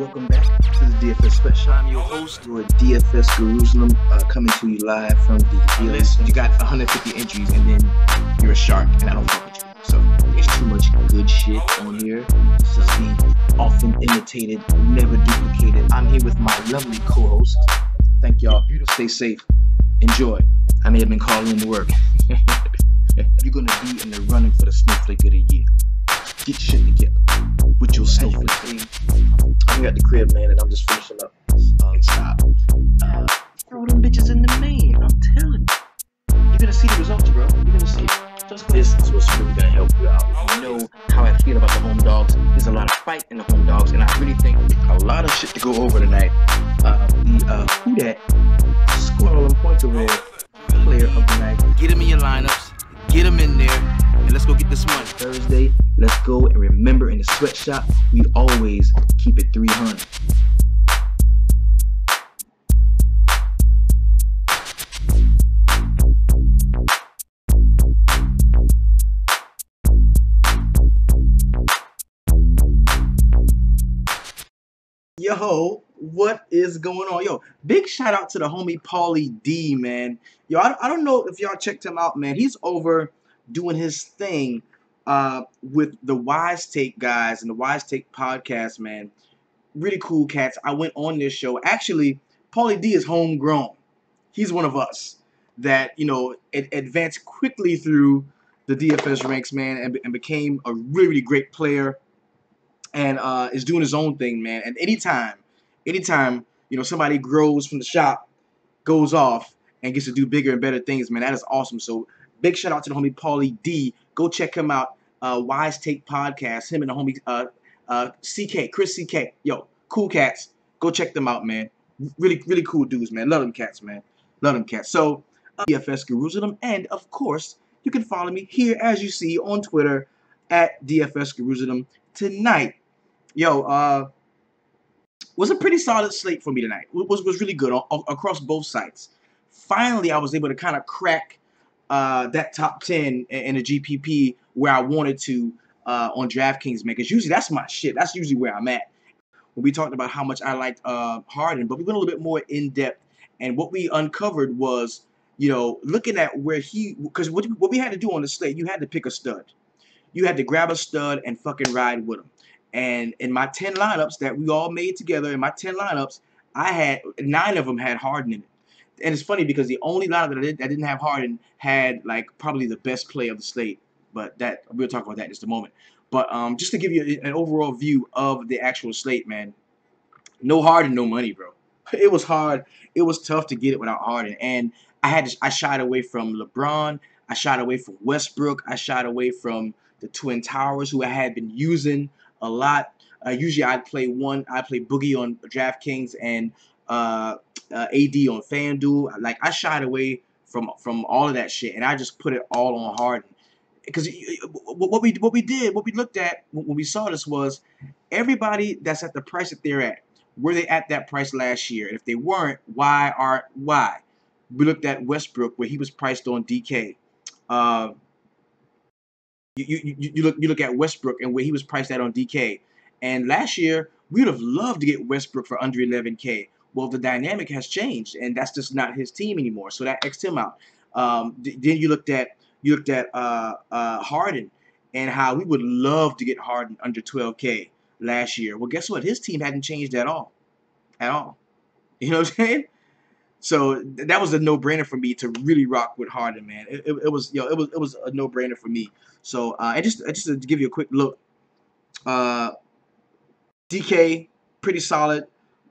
Welcome back to the DFS Sweatshop. I'm your host, your DFS Jerusalem, coming to you live from the Listen, you got 150 entries and then you're a shark, and I don't fuck with you. So there's too much good shit on here. This is the often imitated, never duplicated. I'm here with my lovely co-host. Thank y'all. Stay safe. Enjoy. I may have been calling in to work. You're gonna be in the running for the Snowflake of the Year. Get your shit together with your snowflake. I'm at the crib, man, and I'm just finishing up. Stop. Throw them bitches in the main. I'm telling you. You're gonna see the results, bro. You're gonna see it. This is what's really gonna help you out. You know how I feel about the home dogs. There's a lot of fight in the home dogs, and I really think a lot of shit to go over tonight. Who that scored all them points over there? Player of the night. get them in your lineups, get them in there, and let's go get this money. Thursday, let's go, and remember, in the sweatshop, we always keep it 300. Yo, what is going on? Yo, big shout out to the homie Paulie D, man. Yo, I don't know if y'all checked him out, man. He's over doing his thing with the Wise Take guys and the Wise Take podcast, man. Really cool cats. I went on this show. Actually, Paulie D is homegrown. He's one of us that, you know, advanced quickly through the DFS ranks, man, and became a really, really great player. And is doing his own thing, man. And anytime, you know, somebody grows from the shop, goes off, and gets to do bigger and better things, man, that is awesome. So big shout out to the homie Paulie D. Go check him out. Wise Take Podcast. Him and the homie CK, Chris CK. Yo, cool cats. Go check them out, man. Really, really cool dudes, man. Love them cats, man. Love them cats. So DFS Jerusalem, and of course, you can follow me here, as you see, on Twitter at DFS Jerusalem. Tonight, yo, was a pretty solid slate for me tonight. Was really good across both sites. Finally, I was able to kind of crack that top 10 in the GPP where I wanted to on DraftKings, man. Because usually that's my shit. That's usually where I'm at. When we talked about how much I liked Harden, but we went a little bit more in depth, and what we uncovered was, you know, looking at where because what we had to do on the slate, you had to pick a stud. You had to grab a stud and fucking ride with him. And in my 10 lineups that we all made together, in my 10 lineups, I had 9 of them had Harden in it. And it's funny because the only lineup that didn't have Harden had, like, probably the best play of the slate. But that we'll talk about that in just a moment. But just to give you an overall view of the actual slate, man, no Harden, no money, bro. It was hard. It was tough to get it without Harden. And I shied away from LeBron. I shied away from Westbrook. I shied away from the Twin Towers, who I had been using a lot. Usually I'd play Boogie on DraftKings and AD on FanDuel. Like, I shied away from all of that shit, and I just put it all on Harden. Because what we looked at when we saw this was everybody that's at the price that they're at. Were they at that price last year? And if they weren't, why? We looked at Westbrook, where he was priced on DK. You look at Westbrook and where he was priced at on DK. And last year, we would have loved to get Westbrook for under 11K. Well, the dynamic has changed, and that's just not his team anymore. So that X'd him out. Then you looked at Harden and how we would love to get Harden under 12K last year. Well, guess what? His team hadn't changed at all. You know what I'm saying? So that was a no-brainer for me to really rock with Harden, man. It was a no-brainer for me. So and just to give you a quick look, DK pretty solid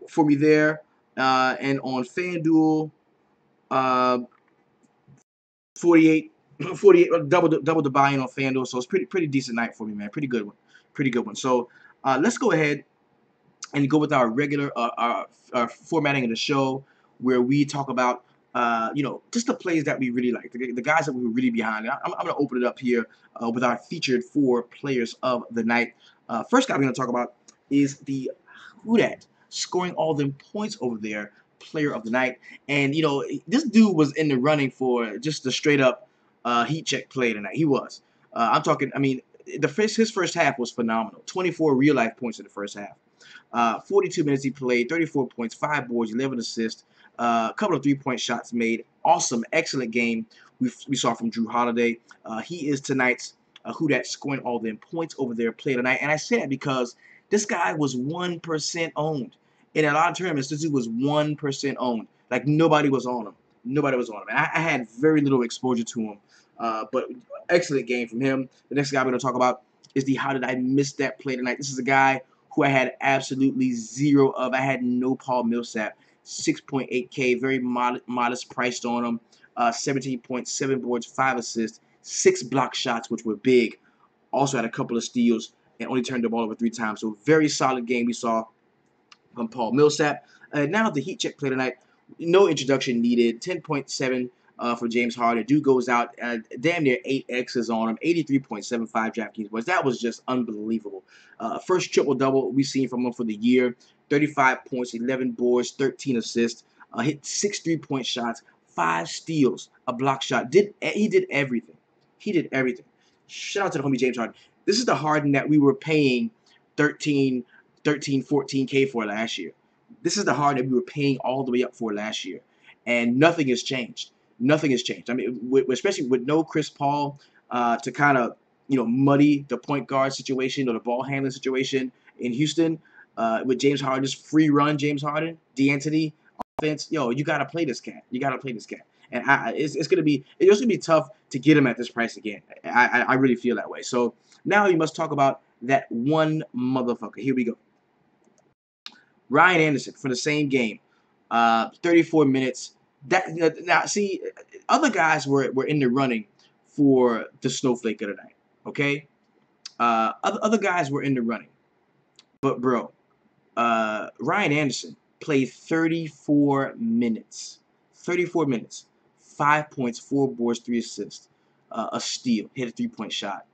for me there, and on FanDuel, 48 double the buy-in on FanDuel. So it's pretty decent night for me, man. Pretty good one. So let's go ahead and go with our regular our formatting of the show, where we talk about you know, just the plays that we really like, the guys that we were really behind. And I'm going to open it up here with our featured 4 players of the night. First guy we're going to talk about is the who dat scoring all them points over there, player of the night. And, you know, this dude was in the running for just the straight up heat check play tonight. He was. I'm talking, I mean, his first half was phenomenal. 24 real life points in the first half. 42 minutes he played, 34 points, 5 boards, 11 assists, a couple of three-point shots made. Awesome, excellent game we saw from Drew Holiday. He is tonight's who that scoring all them points over there play tonight. And I say that because this guy was 1% owned. In a lot of tournaments, this dude was 1% owned. Like, nobody was on him. Nobody was on him. And I had very little exposure to him. But excellent game from him. The next guy we're going to talk about is the how did I miss that play tonight. This is a guy who I had absolutely zero of. I had no Paul Millsap. 6.8K, very modest priced on him. 17.7 boards, 5 assists, 6 block shots, which were big. Also had a couple of steals and only turned the ball over 3 times. So very solid game we saw from Paul Millsap. Now the Heat check play tonight. No introduction needed. 10.7 for James Harden. Dude goes out, damn near 8 X's on him. 83.75 DraftKings points. That was just unbelievable. First triple-double we've seen from him for the year. 35 points, 11 boards, 13 assists. Hit 6 3-point shots, 5 steals, a block shot. He did everything. He did everything. Shout out to the homie James Harden. This is the Harden that we were paying 14K for last year. This is the Harden that we were paying all the way up for last year. And nothing has changed. Nothing has changed. I mean, especially with no Chris Paul to kind of, muddy the point guard situation or the ball handling situation in Houston. With James Harden, just free run James Harden, D'Antoni offense. You got to play this cat. You got to play this cat. And it's gonna be tough to get him at this price again. I really feel that way. So now we must talk about that one motherfucker. Here we go. Ryan Anderson for the same game, 34 minutes. Now see, other guys were in the running for the snowflake of the night. Okay, other guys were in the running, but bro, Ryan Anderson played 34 minutes. 34 minutes. 5 points, 4 boards, 3 assists, a steal, hit a 3-point shot.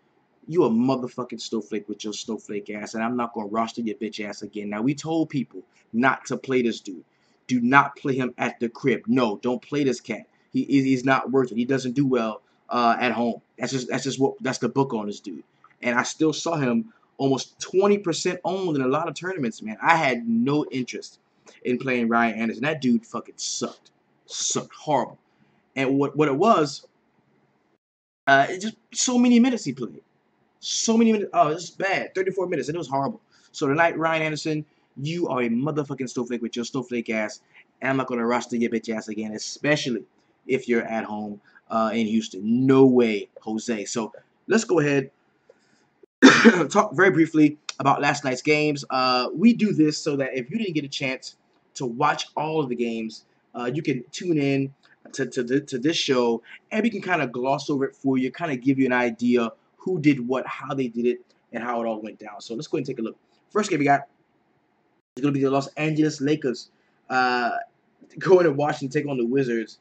You a motherfucking snowflake with your snowflake ass, and I'm not going to roster your bitch ass again. Now, we told people not to play this dude. Do not play him at the crib. No, don't play this cat. He's not worth it. He doesn't do well at home. That's the book on this dude. And I still saw him almost 20% owned in a lot of tournaments, man. I had no interest in playing Ryan Anderson. That dude fucking sucked. Sucked. Horrible. And what it was, it just so many minutes he played. So many minutes. Oh, this is bad. 34 minutes. And it was horrible. So tonight, Ryan Anderson, you are a motherfucking snowflake with your snowflake ass. And I'm not going to roster your bitch ass again, especially if you're at home in Houston. No way, Jose. So let's go ahead talk very briefly about last night's games. We do this so that if you didn't get a chance to watch all of the games, you can tune in to this show, and we can kind of gloss over it for you, kind of give you an idea who did what, how they did it, and how it all went down. So let's go ahead and take a look. First game we got is going to be the Los Angeles Lakers going to Washington, take on the Wizards.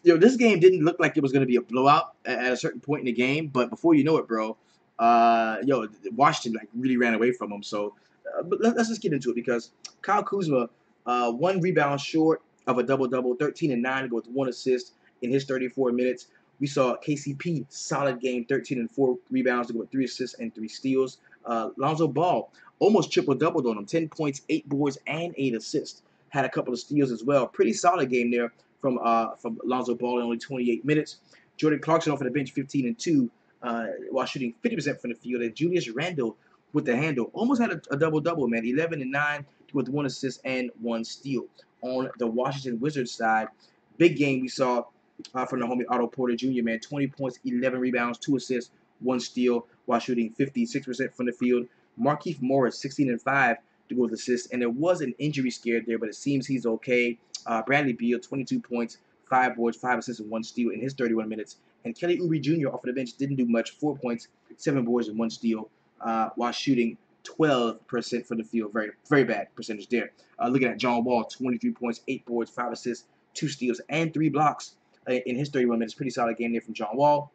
This game didn't look like it was going to be a blowout at a certain point in the game, but before you know it, bro, Washington really ran away from them. So but let's just get into it, because Kyle Kuzma, 1 rebound short of a double-double, 13 and 9 with 1 assist in his 34 minutes. We saw KCP, solid game, 13 and 4 rebounds with 3 assists and 3 steals. Lonzo Ball, almost triple-doubled on him, 10 points, 8 boards, and 8 assists. Had a couple of steals as well. Pretty solid game there from Lonzo Ball in only 28 minutes. Jordan Clarkson off of the bench, 15 and 2, while shooting 50% from the field. And Julius Randle with the handle, almost had a double-double, man, 11 and 9 with 1 assist and 1 steal. On the Washington Wizards side, big game we saw from the homie Otto Porter Jr., man, 20 points, 11 rebounds, 2 assists, 1 steal, while shooting 56% from the field. Markieff Morris, 16 and 5 to go with assists, and there was an injury scared there, but it seems he's okay. Bradley Beal, 22 points, 5 boards, 5 assists, and 1 steal in his 31 minutes. And Kelly Oubre Jr. off of the bench didn't do much, 4 points, 7 boards, and 1 steal, while shooting 12% from the field. Very, very bad percentage there. Looking at John Wall, 23 points, 8 boards, 5 assists, 2 steals, and 3 blocks in his 31 minutes. Pretty solid game there from John Wall.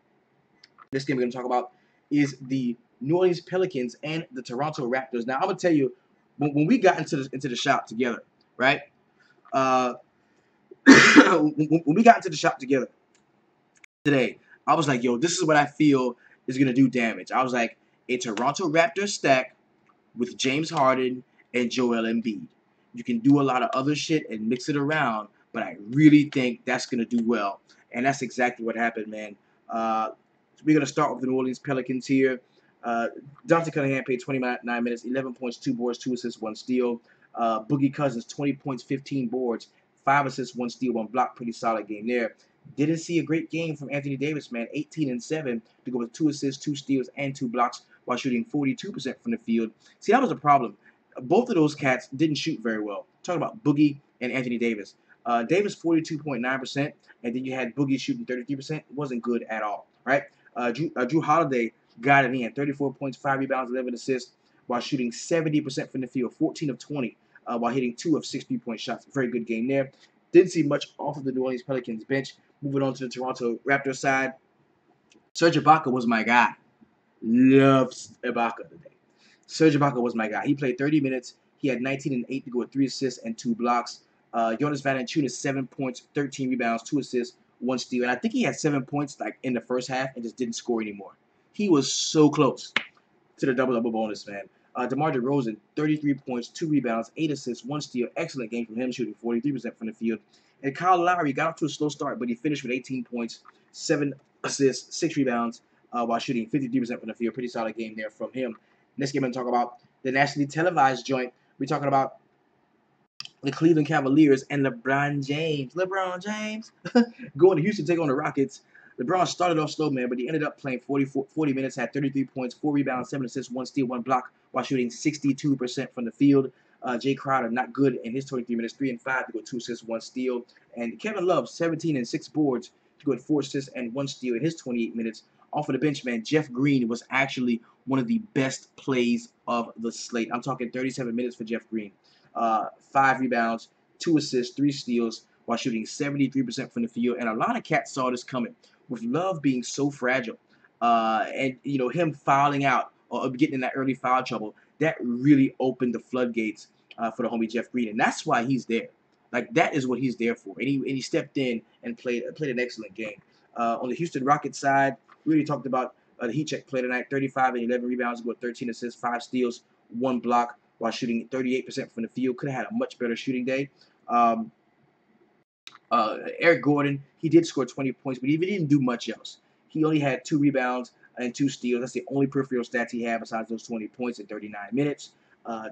This game we're going to talk about is the New Orleans Pelicans and the Toronto Raptors. Now, I'm going to tell you, when we got into the shop together, right? When we got into the shop together today, I was like, yo, this is what I feel is going to do damage. I was like, a Toronto Raptors stack with James Harden and Joel Embiid. You can do a lot of other shit and mix it around, but I really think that's going to do well. And that's exactly what happened, man. Uh, we're going to start with the New Orleans Pelicans here. Dante Cunningham played 29 minutes, 11 points, 2 boards, 2 assists, 1 steal. Boogie Cousins, 20 points, 15 boards, 5 assists, 1 steal, 1 block. Pretty solid game there. Didn't see a great game from Anthony Davis, man. 18 and 7 to go with 2 assists, 2 steals, and 2 blocks while shooting 42% from the field. See, that was a problem. Both of those cats didn't shoot very well. Talking about Boogie and Anthony Davis. Davis 42.9%, and then you had Boogie shooting 33%. Wasn't good at all, right? Drew Holiday got it in. 34 points, 5 rebounds, 11 assists, while shooting 70% from the field, 14 of 20, while hitting 2 of 6 3-point shots. Very good game there. Didn't see much off of the New Orleans Pelicans bench. Moving on to the Toronto Raptors side, Serge Ibaka was my guy. Loves Ibaka today. Serge Ibaka was my guy. He played 30 minutes. He had 19 and 8 to go with 3 assists and 2 blocks. Jonas Valanciunas 7 points, 13 rebounds, 2 assists, 1 steal. And I think he had 7 points like in the first half and just didn't score anymore. He was so close to the double-double bonus, man. DeMar DeRozan, 33 points, 2 rebounds, 8 assists, 1 steal. Excellent game from him, shooting 43% from the field. And Kyle Lowry got off to a slow start, but he finished with 18 points, 7 assists, 6 rebounds, while shooting 53% from the field. Pretty solid game there from him. Next game, I'm going to talk about the nationally televised joint. We're talking about the Cleveland Cavaliers and LeBron James. Going to Houston to take on the Rockets. LeBron started off slow, man, but he ended up playing 40 minutes, had 33 points, 4 rebounds, 7 assists, 1 steal, 1 block, while shooting 62% from the field. Jay Crowder, not good in his 23 minutes, 3 and 5 to go 2 assists, 1 steal. And Kevin Love, 17 and 6 boards to go 4 assists and 1 steal in his 28 minutes. Off of the bench, man, Jeff Green was actually one of the best plays of the slate. I'm talking 37 minutes for Jeff Green. 5 rebounds, 2 assists, 3 steals, while shooting 73% from the field. And a lot of cats saw this coming. With Love being so fragile, and him fouling out or getting in that early foul trouble, that really opened the floodgates for the homie Jeff Green, and that's why he's there. Like that is what he's there for, and he stepped in and played an excellent game. On the Houston Rockets side, we already talked about the heat check play tonight. 35 and 11 rebounds, with 13 assists, 5 steals, 1 block, while shooting 38% from the field. Could have had a much better shooting day. Eric Gordon, he did score 20 points, but he didn't do much else. He only had 2 rebounds and 2 steals. That's the only peripheral stats he had besides those 20 points in 39 minutes.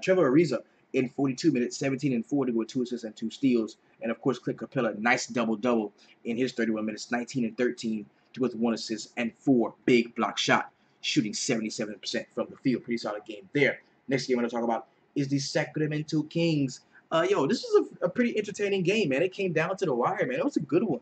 Trevor Ariza, in 42 minutes, 17 and 4 to go with 2 assists and 2 steals. And of course, Clint Capella, nice double-double in his 31 minutes, 19 and 13 to go with 1 assist and 4 big block shot, shooting 77% from the field. Pretty solid game there. Next game I'm going to talk about is the Sacramento Kings. This was a pretty entertaining game, man. It came down to the wire, man. It was a good one.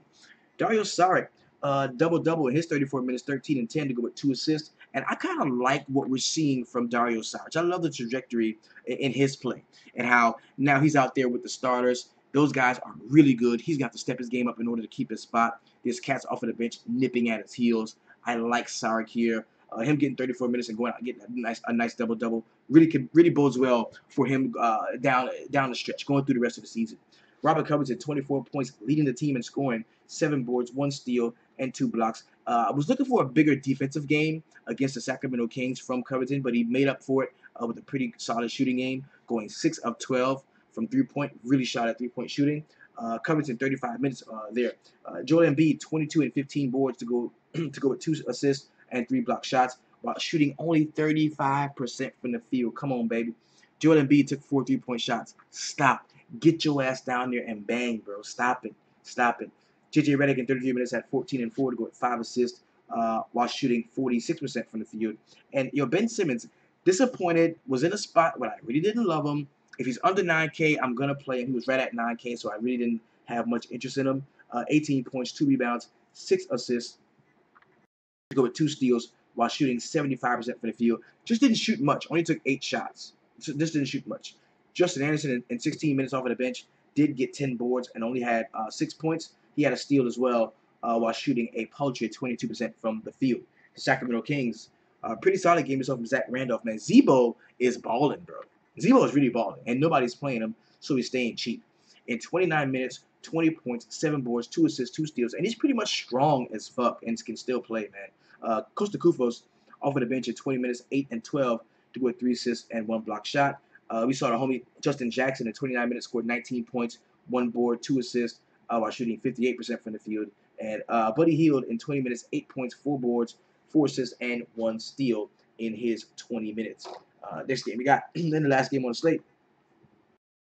Dario Saric, double-double in his 34 minutes, 13 and 10 to go with 2 assists. And I kind of like what we're seeing from Dario Saric. I love the trajectory in his play and how now he's out there with the starters. Those guys are really good. He's got to step his game up in order to keep his spot. There's cats off of the bench nipping at his heels. I like Saric here. Him getting 34 minutes and going out and getting a nice double-double really bodes well for him down the stretch, going through the rest of the season. Robert Covington, 24 points, leading the team in scoring, 7 boards, 1 steal, and 2 blocks. I was looking for a bigger defensive game against the Sacramento Kings from Covington, but he made up for it with a pretty solid shooting game, going 6 of 12 from 3-point, really shot at 3-point shooting. Covington, 35 minutes there. Joel Embiid, 22 and 15 boards to go with 2 assists and 3 block shots, while shooting only 35% from the field. Come on, baby. Joel Embiid took 4 3-point shots. Stop. Get your ass down there and bang, bro. Stop it. JJ Redick in 33 minutes had 14 and 4 to go with 5 assists, while shooting 46% from the field. And Ben Simmons, disappointed, was in a spot where I really didn't love him. If he's under 9K, I'm gonna play him. He was right at 9K, so I really didn't have much interest in him. 18 points, 2 rebounds, 6 assists to go with 2 steals, while shooting 75% from the field. Just didn't shoot much. Only took 8 shots. Just didn't shoot much. Justin Anderson, in 16 minutes off of the bench, did get 10 boards and only had 6 points. He had a steal as well, while shooting a paltry 22% from the field. The Sacramento Kings, pretty solid game yourself from Zach Randolph, man. Zebo is balling, bro. Zebo is really balling, and nobody's playing him, so he's staying cheap. In 29 minutes, 20 points, 7 boards, 2 assists, 2 steals, and he's pretty much strong as fuck and can still play, man. Costa Kufos off of the bench in 20 minutes, 8 and 12 to go with 3 assists and 1 block shot. We saw the homie Justin Jackson in 29 minutes scored 19 points, 1 board, 2 assists, while shooting 58% from the field. And Buddy Hield in 20 minutes, 8 points, 4 boards, 4 assists, and 1 steal in his 20 minutes. Next game we got, then the last game on the slate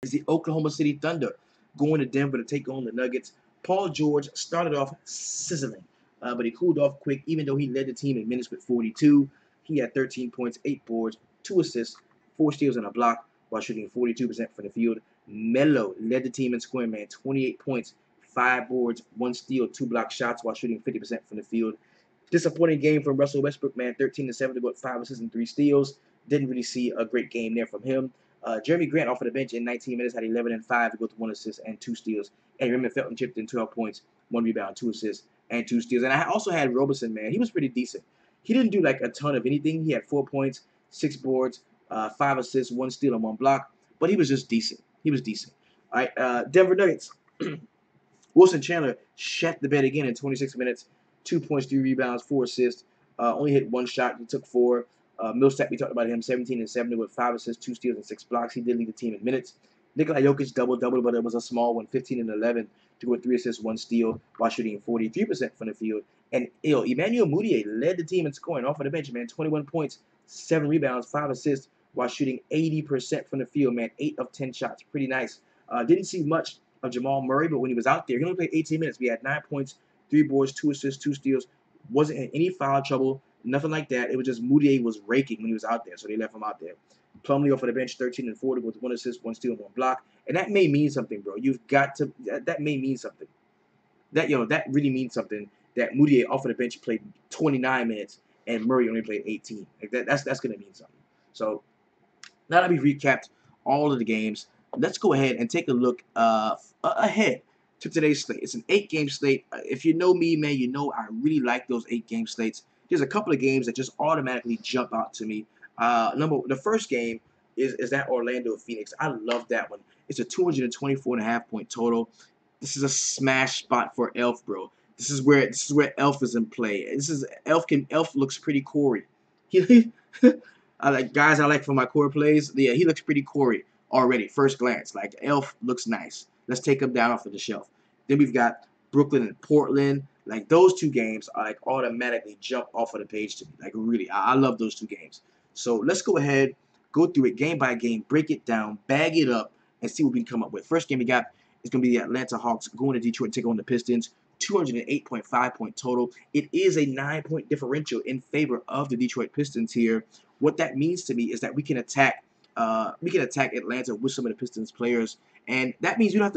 is the Oklahoma City Thunder going to Denver to take on the Nuggets. Paul George started off sizzling, but he cooled off quick, even though he led the team in minutes with 42. He had 13 points, 8 boards, 2 assists, 4 steals, and a block while shooting 42% from the field. Melo led the team in scoring, man, 28 points, 5 boards, 1 steal, 2 block shots while shooting 50% from the field. Disappointing game from Russell Westbrook, man, 13-7 to go 5 assists and 3 steals. Didn't really see a great game there from him. Jeremy Grant off of the bench in 19 minutes had 11 and 5 to go to 1 assist and 2 steals. And Raymond Felton chipped in 12 points, 1 rebound, 2 assists, and 2 steals. And I also had Roberson, man. He was pretty decent. He didn't do like a ton of anything. He had 4 points, 6 boards, 5 assists, 1 steal, and 1 block. But he was just decent. He was decent. All right, Denver Nuggets. Wilson Chandler shat the bed again in 26 minutes. 2 points, 3 rebounds, 4 assists. Only hit 1 shot. He took 4. Millsap, we talked about him, 17-7 with 5 assists, 2 steals, and 6 blocks. He did lead the team in minutes. Nikola Jokic double-double, but it was a small one, 15-11 to go with 3 assists, 1 steal, while shooting 43% from the field. And Emmanuel Mudiay led the team in scoring off of the bench, man. 21 points, 7 rebounds, 5 assists, while shooting 80% from the field, man. 8 of 10 shots. Pretty nice. Didn't see much of Jamal Murray, but when he was out there, he only played 18 minutes. We had 9 points, 3 boards, 2 assists, 2 steals. Wasn't in any foul trouble. Nothing like that. It was just Moutier was raking when he was out there, so they left him out there. Plumlee off of the bench, 13-4 with 1 assist, 1 steal, and 1 block. And that may mean something, bro. You've got to. That may mean something. That really means something. That Moutier off of the bench played 29 minutes and Murray only played 18. Like that's gonna mean something. So now that we've recapped all of the games, let's go ahead and take a look ahead to today's slate. It's an 8-game slate. If you know me, man, you know I really like those 8-game slates. There's a couple of games that just automatically jump out to me. The first game is that Orlando Phoenix. I love that one. It's a 224.5 point total. This is a smash spot for Elf, bro. This is where Elf is in play. Elf looks pretty Corey. I like for my core plays. Yeah, he looks pretty Corey already. First glance, like Elf looks nice. Let's take him down off of the shelf. Then we've got Brooklyn and Portland. Like those 2 games are like automatically jump off of the page to me. Like really, I love those 2 games. So let's go ahead, go through it game by game, break it down, bag it up, and see what we can come up with. First game we got is going to be the Atlanta Hawks going to Detroit to take on the Pistons. 208.5 point total. It is a 9-point differential in favor of the Detroit Pistons here. What that means to me is that we can attack Atlanta with some of the Pistons players, and that means we don't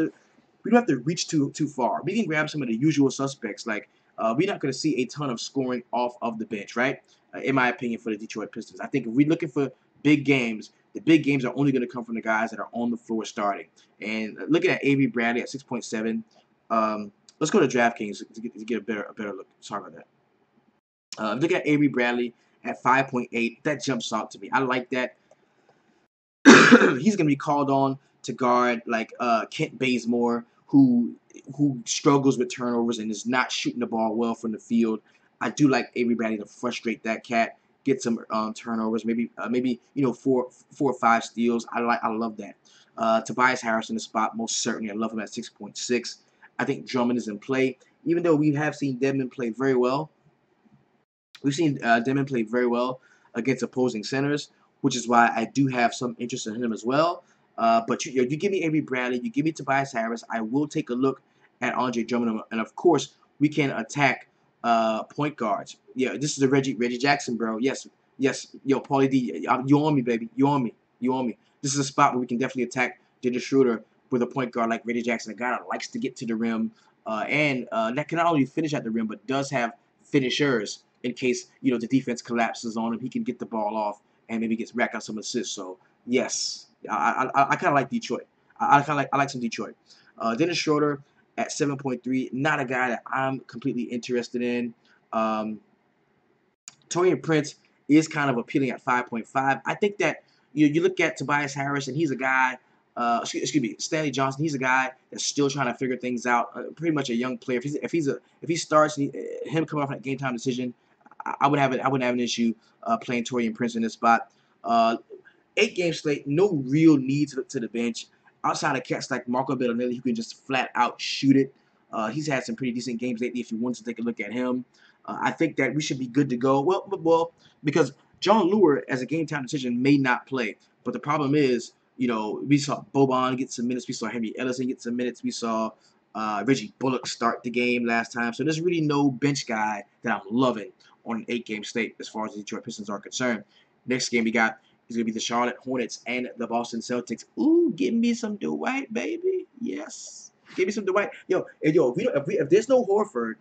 have to reach too far. We can grab some of the usual suspects. Like we're not going to see a ton of scoring off of the bench, right? In my opinion, for the Detroit Pistons, I think if we're looking for big games, the big games are only going to come from the guys that are on the floor starting. And looking at Avery Bradley at 6.7. Let's go to DraftKings to get a better look. Sorry about that. Looking at Avery Bradley at 5.8, that jumps out to me. I like that. He's going to be called on to guard like Kent Bazemore, who struggles with turnovers and is not shooting the ball well from the field. I do like Avery Bradley to frustrate that cat, get some turnovers, maybe 4 or 5 steals. I love that. Tobias Harris in the spot, most certainly. I love him at 6.6. I think Drummond is in play, even though we have seen Dedmon play very well. We've seen Dedmon play very well against opposing centers, which is why I do have some interest in him as well. But you give me Avery Bradley, you give me Tobias Harris, I will take a look at Andre Drummond, and of course we can attack point guards. Yeah, this is a Reggie Jackson, bro. Yes, yo, Paulie D, you on me, baby, you on me. This is a spot where we can definitely attack Dennis Schroeder with a point guard like Reggie Jackson, a guy that likes to get to the rim, and that can not only finish at the rim, but does have finishers in case the defense collapses on him. He can get the ball off and maybe rack out some assists. So yes, I kind of like Detroit. I like some Detroit. Dennis Schroeder at 7.3, not a guy that I'm completely interested in. Taurean Prince is kind of appealing at 5.5. I think that you look at Tobias Harris, and he's a guy. Excuse me, Stanley Johnson. He's a guy that's still trying to figure things out. Pretty much a young player. If he starts, him coming off that game time decision, I wouldn't have an issue playing Taurean Prince in this spot. 8-game slate, no real need to look to the bench. Outside of cats like Marco Bellinelli, who can just flat out shoot it. He's had some pretty decent games lately if you want to take a look at him. I think that we should be good to go. Well, because John Lure, as a game time decision, may not play. But the problem is, we saw Boban get some minutes. We saw Henry Ellison get some minutes. We saw Reggie Bullock start the game last time. So there's really no bench guy that I'm loving on an 8-game slate as far as the Detroit Pistons are concerned. Next game we got is going to be the Charlotte Hornets and the Boston Celtics. Ooh, give me some Dwight, baby. Yes. Give me some Dwight. If there's no Horford,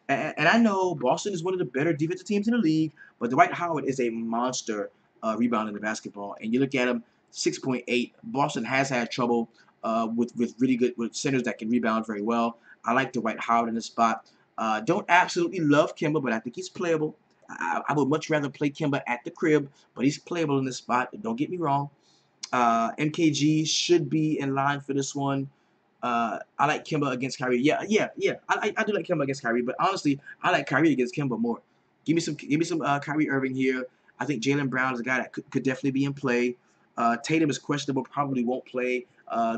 and I know Boston is one of the better defensive teams in the league, but Dwight Howard is a monster rebounding the basketball. And you look at him, 6.8. Boston has had trouble with really good with centers that can rebound very well. I like Dwight Howard in this spot. Don't absolutely love Kemba, but I think he's playable. I would much rather play Kemba at the crib, but he's playable in this spot. Don't get me wrong. MKG should be in line for this one. I like Kemba against Kyrie. Yeah. I do like Kemba against Kyrie, but honestly, I like Kyrie against Kemba more. Give me some Kyrie Irving here. I think Jaylen Brown is a guy that could definitely be in play. Tatum is questionable, probably won't play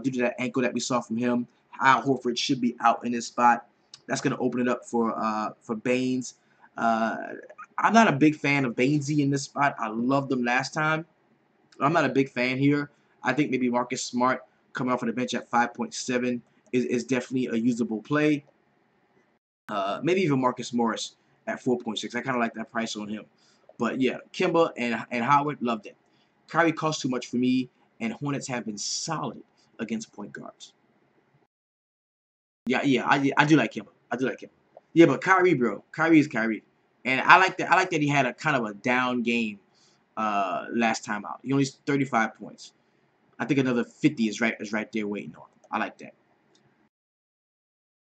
due to that ankle that we saw from him. Al Horford should be out in this spot. That's going to open it up for Baines. I'm not a big fan of Bainesy in this spot. I loved them last time. I'm not a big fan here. I think maybe Marcus Smart coming off of the bench at 5.7 is definitely a usable play. Maybe even Marcus Morris at 4.6. I kind of like that price on him. But yeah, Kemba and Howard, loved it. Kyrie costs too much for me, and Hornets have been solid against point guards. Yeah, I do like Kemba. I do like Kemba. Yeah, but Kyrie, bro. Kyrie is Kyrie. And I like that. I like that he had a kind of a down game last time out. He only 35 points. I think another 50 is right there waiting on him. I like that.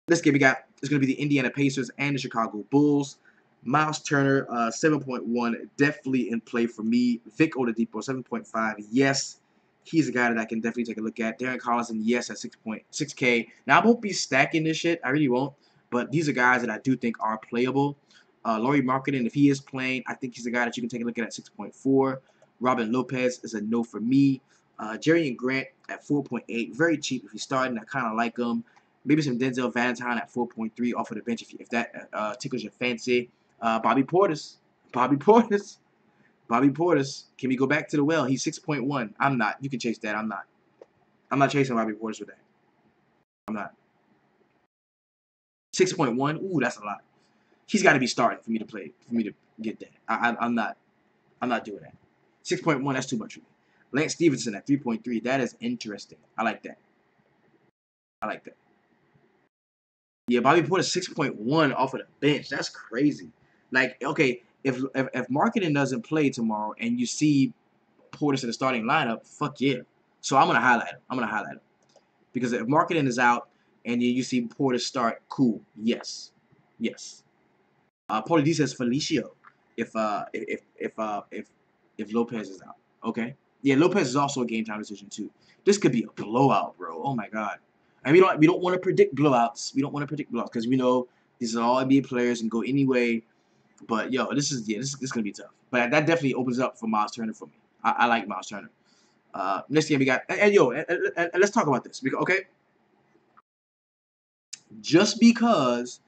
This game we got is going to be the Indiana Pacers and the Chicago Bulls. Miles Turner, 7.1, definitely in play for me. Vic Oladipo, 7.5. Yes, he's a guy that I can definitely take a look at. Darren Collison, yes, at 6.6K. Now, I won't be stacking this shit. I really won't. But these are guys that I do think are playable. Lauri Markkanen, if he is playing, I think he's a guy that you can take a look at 6.4. Robin Lopez is a no for me. Jerry Grant at 4.8. Very cheap if he's starting. I kind of like him. Maybe some Denzel Valentine at 4.3 off of the bench if that tickles your fancy. Bobby Portis. Can we go back to the well? He's 6.1. I'm not. You can chase that. I'm not. I'm not chasing Bobby Portis with that. I'm not. 6.1. Ooh, that's a lot. He's got to be starting for me to play. For me to get that. I'm not. I'm not doing that. 6.1. That's too much for me. Lance Stevenson at 3.3. That is interesting. I like that. I like that. Yeah, Bobby Portis 6.1 off of the bench. That's crazy. Like, okay, if Markkanen doesn't play tomorrow and you see Portis in the starting lineup, fuck yeah. So I'm gonna highlight him. Because if Markkanen is out and you see Portis start, cool. Yes. Paulie D says Felicio if Lopez is out. Okay. Yeah, Lopez is also a game time decision too. This could be a blowout, bro. Oh my god. And we don't want to predict blowouts. We don't want to predict blowouts because we know these are all NBA players and go anyway. But yo, this is gonna be tough. But that definitely opens up for Miles Turner for me. I like Miles Turner. Next game we got and let's talk about this. Okay, just because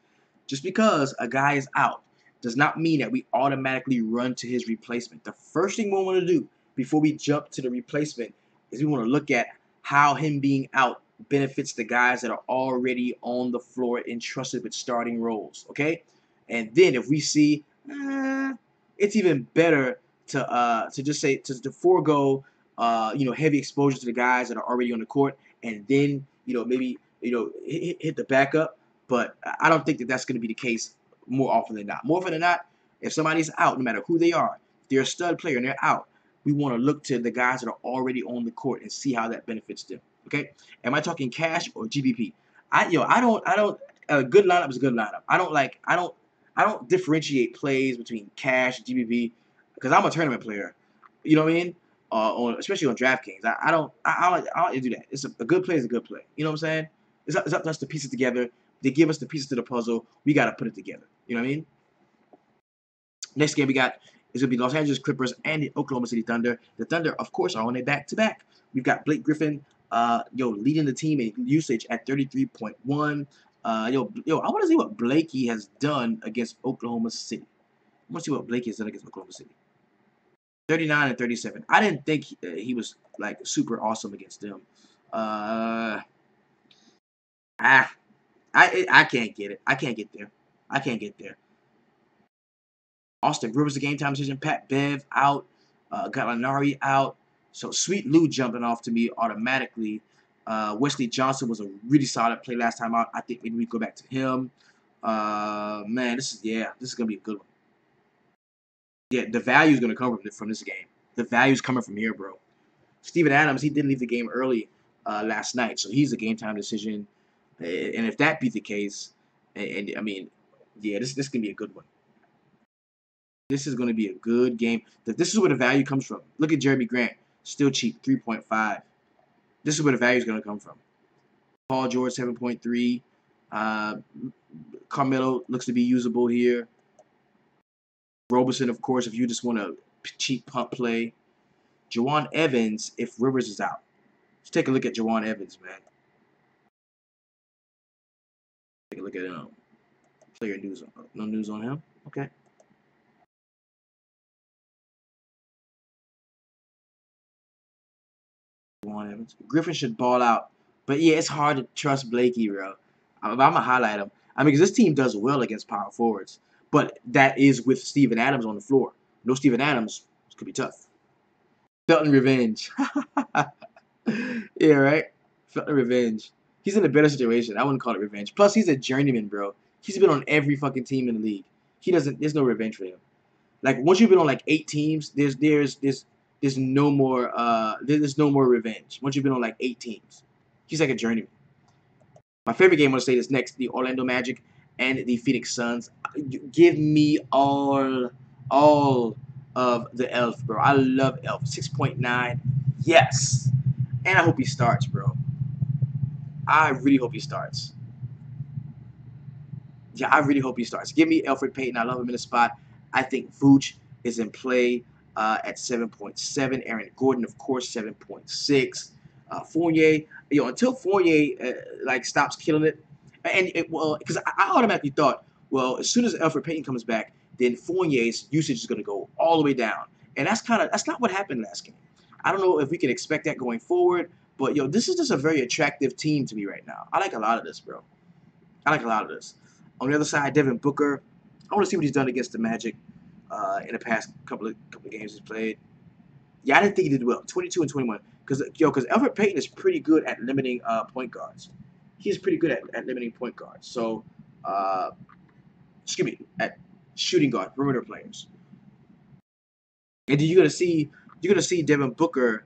a guy is out does not mean that we automatically run to his replacement. The first thing we want to do before we jump to the replacement is we want to look at how him being out benefits the guys that are already on the floor entrusted with starting roles. Okay, and then if we see it's even better to just say to forego heavy exposure to the guys that are already on the court, and then maybe hit the backup. But I don't think that that's going to be the case more often than not. More often than not, if somebody's out, no matter who they are, if they're a stud player and they're out, we want to look to the guys that are already on the court and see how that benefits them. Okay, am I talking cash or GBP? I don't. A good lineup is a good lineup. I don't differentiate plays between cash and GBP because I'm a tournament player. You know what I mean? Especially on DraftKings. I don't like to do that. A good play is a good play. You know what I'm saying? It's up to us to piece it together. They give us the pieces to the puzzle. We got to put it together. You know what I mean? Next game we got It's going to be Los Angeles Clippers and the Oklahoma City Thunder. The Thunder, of course, are on a back-to-back. We've got Blake Griffin, leading the team in usage at 33.1. I want to see what Blakey has done against Oklahoma City. I want to see what Blakey has done against Oklahoma City. 39 and 37. I didn't think he was like super awesome against them. I can't get it. I can't get there. I can't get there. Austin Rivers, the game time decision. Pat Bev out. Gallinari out. So Sweet Lou jumping off to me automatically. Wesley Johnson was a really solid play last time out. I think maybe we go back to him. Man, this is gonna be a good one. Yeah, the value is gonna come from this game. The value is coming from here, bro. Steven Adams, he did leave the game early last night, so he's a game time decision. And if that be the case, I mean, yeah, this can be a good one. This is going to be a good game. This is where the value comes from. Look at Jeremy Grant, still cheap, 3.5. This is where the value is going to come from. Paul George, 7.3. Carmelo looks to be usable here. Roberson, of course, if you just want a cheap pump play. Jawan Evans, if Rivers is out. Let's take a look at Jawan Evans, man. Take a look at player news. No news on him. Okay. Jawan Evans. Griffin should ball out. But yeah, it's hard to trust Blakey, bro. I'm going to highlight him. I mean, because this team does well against power forwards. But that is with Steven Adams on the floor. No Steven Adams, it could be tough. Felton Revenge. Yeah, right? Felton Revenge. He's in a better situation. I wouldn't call it revenge. Plus, he's a journeyman, bro. He's been on every fucking team in the league. There's no revenge for him. Like, once you've been on like 8 teams, there's no more revenge. Once you've been on like 8 teams. He's like a journeyman. My favorite game I want to say is next, the Orlando Magic and the Phoenix Suns. Give me all of the Elf, bro. I love Elf. 6.9. Yes. And I hope he starts, bro. I really hope he starts. Yeah, I really hope he starts. Give me Elfrid Payton. I love him in the spot. I think Vooch is in play at 7.7. Aaron Gordon, of course, 7.6. Fournier, until Fournier stops killing it, because I automatically thought, well, as soon as Elfrid Payton comes back, then Fournier's usage is going to go all the way down, and that's not what happened last game. I don't know if we can expect that going forward, but this is just a very attractive team to me right now. I like a lot of this, bro. I like a lot of this. On the other side, Devin Booker, I want to see what he's done against the Magic in the past couple of games he's played. Yeah, I didn't think he did well. 22 and 21. Because Elfrid Payton is pretty good at limiting point guards. He's pretty good at limiting point guards. So, at shooting guard, perimeter players. And then you're gonna see Devin Booker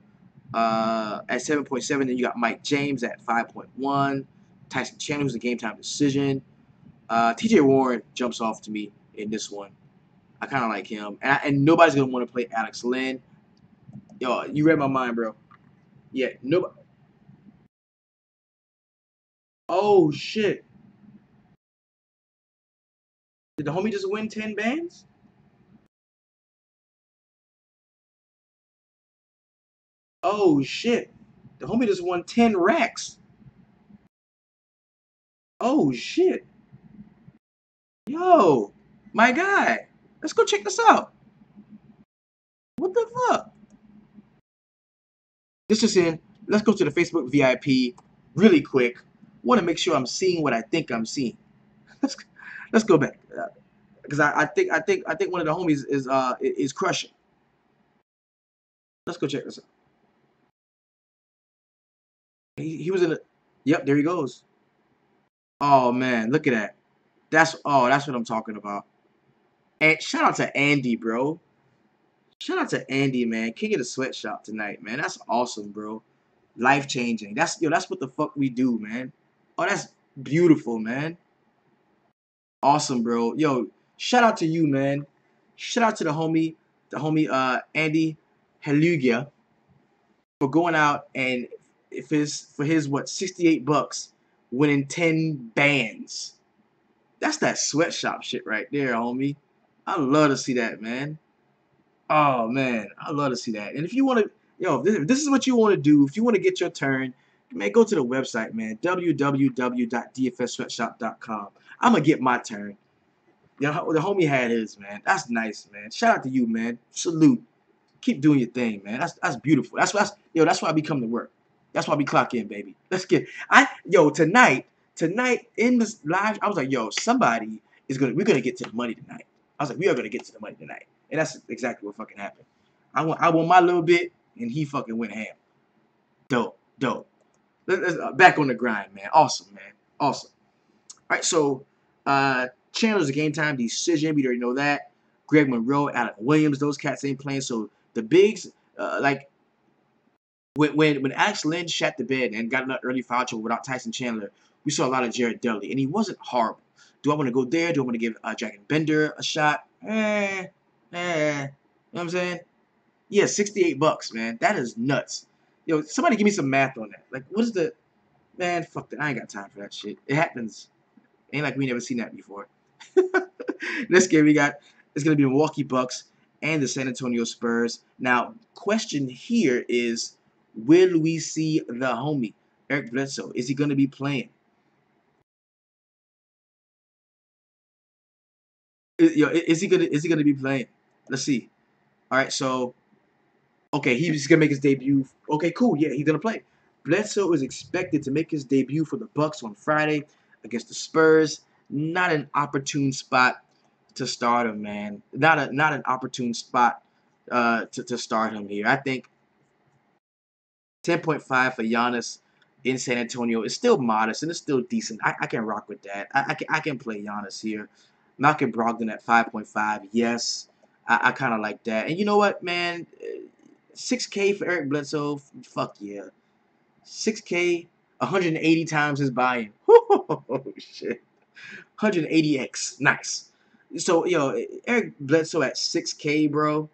at 7.7. Then you got Mike James at 5.1. Tyson Chandler, who's a game time decision. TJ Warren jumps off to me in this one. I kind of like him, and nobody's gonna want to play Alex Len. Yo, you read my mind, bro. Yeah, nobody. Oh shit! Did the homie just win 10 bands? Oh shit! The homie just won 10 racks. Oh shit! Yo, my guy, let's go check this out. What the fuck? This is in. Let's go to the Facebook VIP really quick. Want to make sure I'm seeing what I think I'm seeing. Let's go back because I think one of the homies is crushing. Let's go check this out. He was in the. Yep, there he goes. Oh man, look at that. That's what I'm talking about. And shout out to Andy, bro. Shout out to Andy, man. King of the Sweatshop tonight, man. That's awesome, bro. Life changing. That's what the fuck we do, man. Oh, that's beautiful, man. Awesome, bro. Yo, shout out to you, man. Shout out to the homie Andy Helugia for going out and for his what, $68, winning 10 bands. That's that sweatshop shit right there, homie. I love to see that, man. Oh man, I love to see that. And if you want to, if this is what you want to do, if you want to get your turn, man, go to the website, man, www.dfssweatshop.com. I'm gonna get my turn. The homie had his, man. That's nice, man. Shout out to you, man. Salute. Keep doing your thing, man. That's beautiful. That's why we come to work. That's why we clock in, baby. Let's get tonight in this live, I was like, somebody we're gonna get to the money tonight. I was like, we are gonna get to the money tonight. And that's exactly what fucking happened. I won my little bit and he fucking went ham. Dope, dope. Back on the grind, man. Awesome, man. Awesome. All right, so Chandler's a game time decision. We already know that. Greg Monroe, Alec Williams, those cats ain't playing. So the bigs, like when Alex Lynn shat the bed and got an early foul trouble without Tyson Chandler, we saw a lot of Jared Dudley, and he wasn't horrible. Do I want to go there? Do I want to give Jack and Bender a shot? You know what I'm saying? Yeah, $68, man. That is nuts. Somebody give me some math on that. Like, what is the man? Fuck that. I ain't got time for that shit. It happens. Ain't like we never seen that before. This game we got is gonna be the Milwaukee Bucks and the San Antonio Spurs. Now, question here is, will we see the homie Eric Bledsoe? Is he gonna be playing? Is he gonna be playing? Let's see. All right, so okay, he's gonna make his debut. Okay, cool. Yeah, he's gonna play. Bledsoe is expected to make his debut for the Bucks on Friday against the Spurs. Not an opportune spot to start him, man. Not an opportune spot to start him here. I think 10.5 for Giannis in San Antonio is still modest and it's still decent. I can rock with that. I can play Giannis here. Malcolm Brogdon at 5.5. Yes, I kind of like that. And you know what, man? 6K for Eric Bledsoe. Fuck yeah. 6K, 180 times his buy-in. Oh, shit. 180x. Nice. So, Eric Bledsoe at 6K, bro.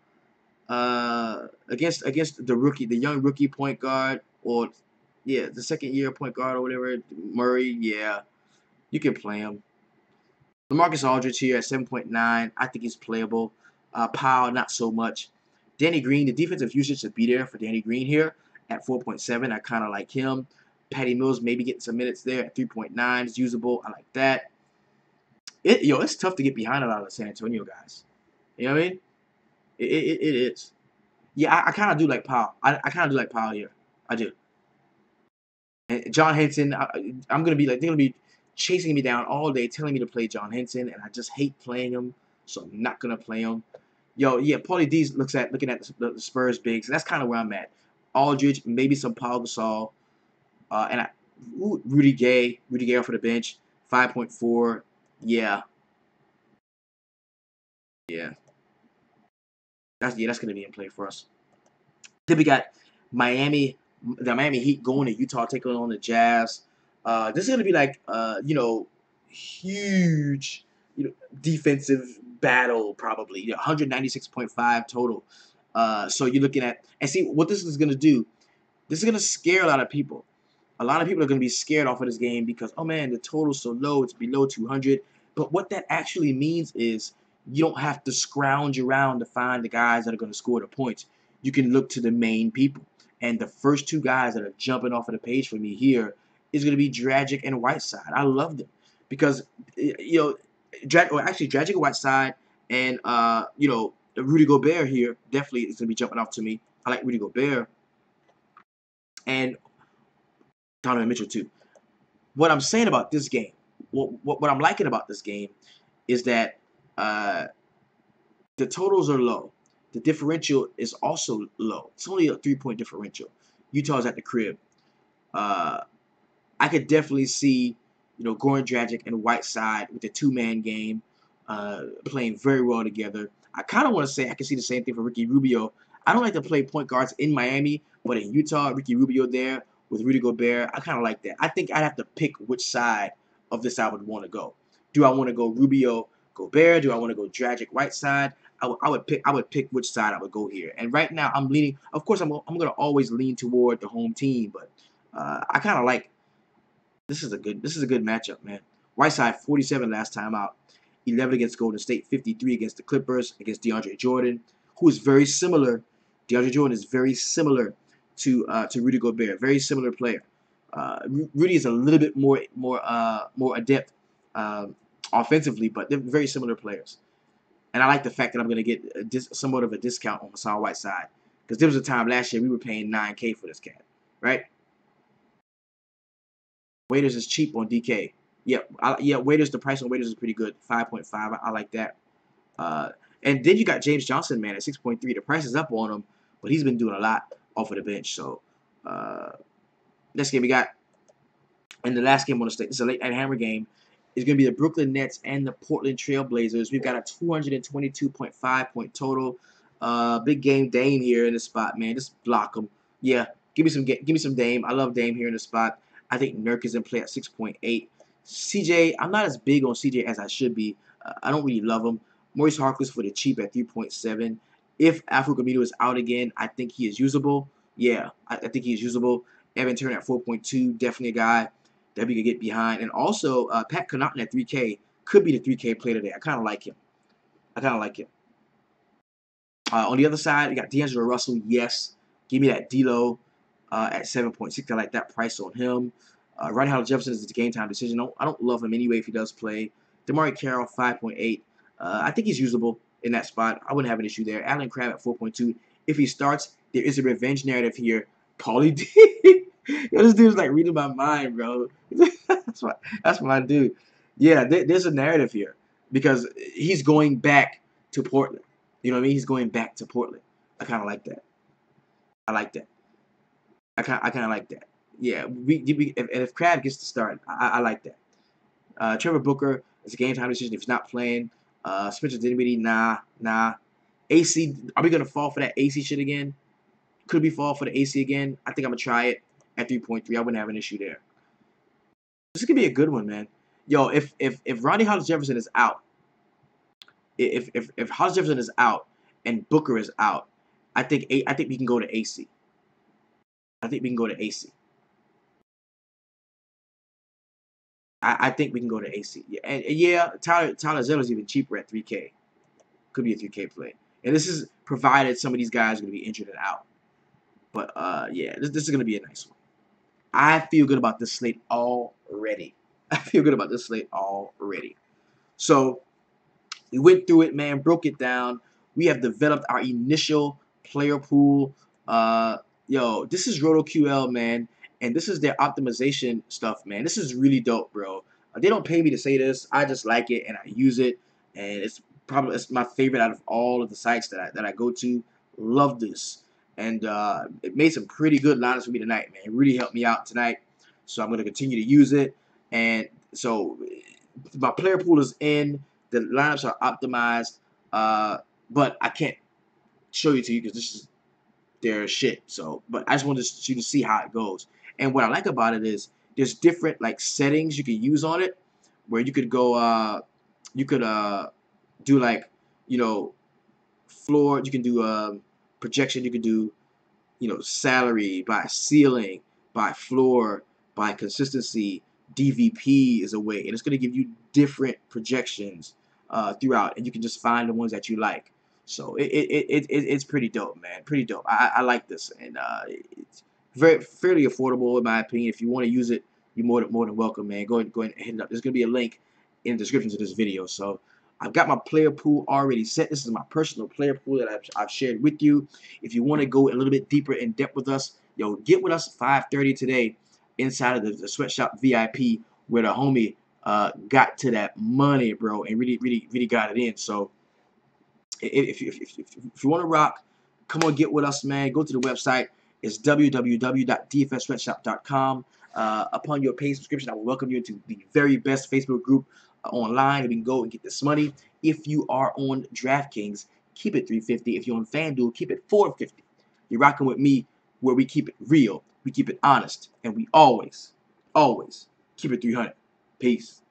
Against the young rookie point guard, or yeah, the second year point guard or whatever, Murray, yeah, you can play him. LaMarcus Aldridge here at 7.9. I think he's playable. Powell, not so much. Danny Green, the defensive usage should be there for Danny Green here at 4.7. I kind of like him. Patty Mills maybe getting some minutes there at 3.9. It's usable. I like that. It's tough to get behind a lot of the San Antonio guys. You know what I mean? It is. Yeah, I kind of do like Powell. I kind of do like Powell here. I do. And John Henson, I'm gonna be like, they're gonna be chasing me down all day, telling me to play John Henson, and I just hate playing him, so I'm not gonna play him. Yeah, Paulie D looking at the Spurs bigs, and that's kind of where I'm at. Aldridge, maybe some Paul Gasol, and Rudy Gay off of the bench, 5.4. Yeah, yeah, that's gonna be in play for us. Then we got Miami, the Miami Heat going to Utah, taking on the Jazz. This is gonna be like huge, defensive battle probably. 196.5 total. So you're looking at, and see what this is gonna do. This is gonna scare a lot of people. A lot of people are gonna be scared off of this game because, oh man, the total's so low, it's below 200. But what that actually means is you don't have to scrounge around to find the guys that are gonna score the points. You can look to the main people. And the first two guys that are jumping off of the page for me here is going to be Dragic and Whiteside. I love them because, Dragic and Whiteside and, Rudy Gobert here definitely is going to be jumping off to me. I like Rudy Gobert and Donovan Mitchell too. What I'm saying about this game, what I'm liking about this game is that the totals are low. The differential is also low. It's only a 3-point differential. Utah's at the crib. I could definitely see, Goran Dragic and Whiteside with the two-man game playing very well together. I kind of want to say I can see the same thing for Ricky Rubio. I don't like to play point guards in Miami, but in Utah, Ricky Rubio there with Rudy Gobert, I kind of like that. I think I'd have to pick which side of this I would want to go. Do I want to go Rubio Gobert? Do I want to go Dragic Whiteside? I would pick which side I would go here. And right now I'm leaning. Of course, I'm gonna always lean toward the home team, but I kind of like. This is a good matchup, man. Whiteside 47 last time out, 11 against Golden State, 53 against the Clippers, against DeAndre Jordan. who is very similar. DeAndre Jordan is very similar to Rudy Gobert. Very similar player. Rudy is a little bit more adept offensively, but they're very similar players. And I like the fact that I'm going to get somewhat of a discount on Hassan Whiteside, because there was a time last year we were paying $9K for this cat, right? Waiters is cheap on DK. Yeah, Waiters, the price on Waiters is pretty good, 5.5. I like that. And then you got James Johnson, man, at 6.3. The price is up on him, but he's been doing a lot off of the bench. So next game we got, and the last game on the slate, it's a late night hammer game, is going to be the Brooklyn Nets and the Portland Trail Blazers. We've got a 222.5 point total. Big game Dame here in the spot, man. Just block him. Yeah, give me some Dame. I love Dame here in the spot. I think Nurk is in play at 6.8. CJ, I'm not as big on CJ as I should be. I don't really love him. Maurice Harkless for the cheap at 3.7. If Alfred Camino is out again, I think he is usable. Yeah, I think he is usable. Evan Turner at 4.2, definitely a guy that we could get behind. And also, Pat Connaughton at 3K could be the 3K play today. I kind of like him. On the other side, you got D'Angelo Russell. Yes, give me that D-Lo at 7.6. I like that price on him. Ronnie Hollis-Jefferson is the game time decision. I don't love him anyway if he does play. DeMarre Carroll, 5.8. I think he's usable in that spot. I wouldn't have an issue there. Alan Crabb at 4.2. If he starts, there is a revenge narrative here. Paulie D. Yo, this dude's like reading my mind, bro. that's my dude. Yeah, there's a narrative here because he's going back to Portland. You know what I mean? He's going back to Portland. I kind of like that. I kind of like that. Yeah, if Crab gets to start, I like that. Trevor Booker, it's a game time decision if he's not playing. Spencer Dinwiddie, nah. AC, are we gonna fall for that AC shit again? Could we fall for the AC again? I think I'm gonna try it at 3.3. I wouldn't have an issue there. This could be a good one, man. Yo, if Ronnie Hollis Jefferson is out, if Hollis Jefferson is out and Booker is out, I think we can go to AC. I think we can go to AC. I think we can go to AC. Yeah, and yeah, Tyler Zeller's even cheaper at 3K. Could be a 3K play. And this is provided some of these guys are going to be injured and out. But yeah, this is going to be a nice one. I feel good about this slate already. So we went through it, man, broke it down. We have developed our initial player pool. Yo, this is RotoQL, man. And this is their optimization stuff, man. This is really dope, bro. They don't pay me to say this. I just like it and I use it. And it's my favorite out of all of the sites that I go to. Love this. And it made some pretty good lineups for me tonight, man. It really helped me out tonight. So I'm going to continue to use it. And so my player pool is in. The lineups are optimized. But I can't show you to you because this is their shit. So, but I just wanted you to see how it goes. And what I like about it is there's different like settings you can use on it, where you could go, do like, you know, floor. You can do projection. You can do, you know, salary by ceiling, by floor, by consistency. DVP is a way, and it's going to give you different projections throughout, and you can just find the ones that you like. So it's pretty dope, man. Pretty dope. I like this, and it's fairly affordable in my opinion. If you want to use it, you're more than welcome, man. Go ahead and hit it up. There's gonna be a link in the description to this video. So I've got my player pool already set. This is my personal player pool that I've shared with you. If you want to go a little bit deeper in depth with us, yo, get with us 5:30 today inside of the Sweatshop VIP, where the homie got to that money, bro, and really got it in. So if you want to rock, come on, get with us, man. Go to the website. It's www.dfssweatshop.com. Upon your paid subscription, I will welcome you into the very best Facebook group online. We can go and get this money. If you are on DraftKings, keep it $350. If you're on FanDuel, keep it $450. You're rocking with me, where we keep it real, we keep it honest, and we always keep it 300. Peace.